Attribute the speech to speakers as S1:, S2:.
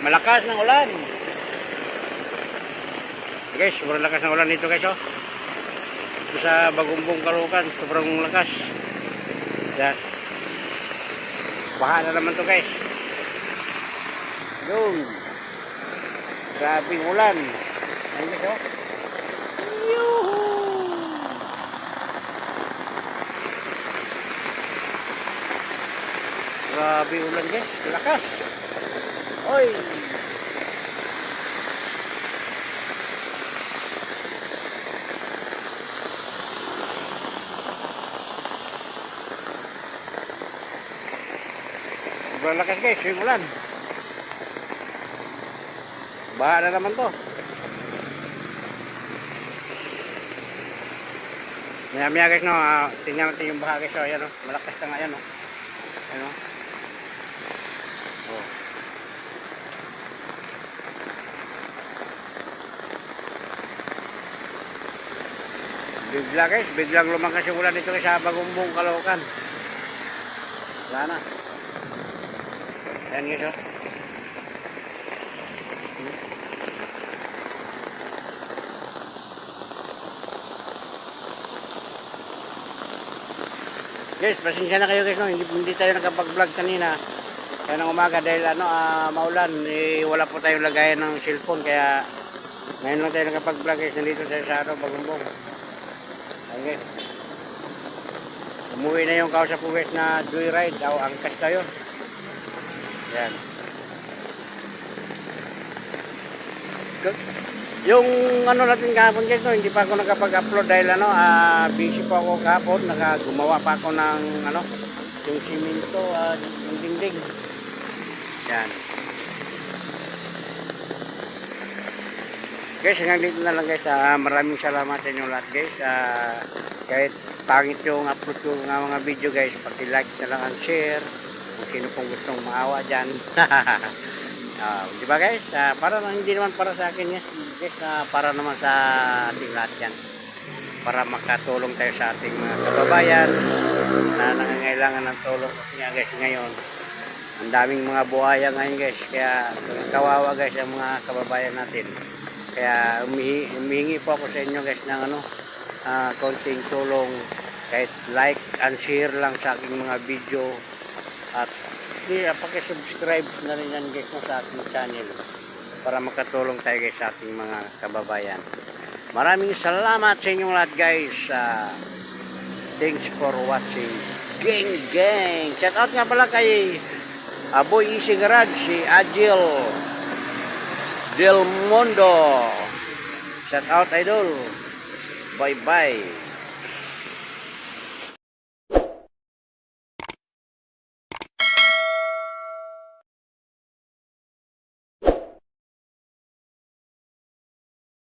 S1: Malakas ng ulan. Guys, sobrang lakas ng ulan dito guys, oh. Ito sa Bagumbong, Caloocan, sobrang lakas. Yan. Baha na naman to guys. Yun. Grabing ulan. Ayun guys, oh. Yuhuu. Grabe ulan guys, lakas. Oy. Sobrang lakas guys, yung ulan. Baha na naman to. Maya guys, no, tingnan natin yung baha guys, oh, ayan, oh. Malakas na nga yan, oh. Ayan, oh. Oh. Bigla guys, biglang lumakas yung ulan dito guys sa Bagumbong, Caloocan. Wala na. Ayan guys, oh. Guys, pasensya na kayo guys, no? Hindi tayo nakapag-vlog kanina. Kaya ng umaga dahil maulan, wala po tayong lagayan ng cellphone, kaya ngayon lang tayo nakapag-vlog guys, nandito tayo sa Bagumbong. Ayan guys. Umuwi na yung kausap ko guys na joyride, angkas tayo. Ayan. Yung natin kahapon guys, no, hindi pa ako nakapag-upload dahil busy pa ako kahapon, gumawa pa ako ng yung simento, yung dingding. Yan. Guys, hanggang dito na lang guys. Maraming salamat sa inyo lahat guys. Kahit pangit yung upload ko ng mga video guys, paki-like na lang ang share kung sino pong gustong maawa dyan. Di ba guys? Para hindi naman para sa akin guys, para naman sa ating lahat yan, para makatulong tayo sa ating mga kababayan na nangangailangan ng tulong. Kasi nga guys, ngayon ang daming mga buhaya ngayon guys, kaya kawawa guys ang mga kababayan natin. Kaya humihingi po ako sa inyo guys ng konting tulong, kahit like and share lang sa aking mga video, at paki-subscribe na rin yan guys sa ating channel para makatulong tayo guys sa ating mga kababayan. Maraming salamat sa inyong lahat guys. Thanks for watching. Gang! Shout out nga pala kay Aboy Easy Garage, si Agil Del Mundo. Shout out idol. Bye bye.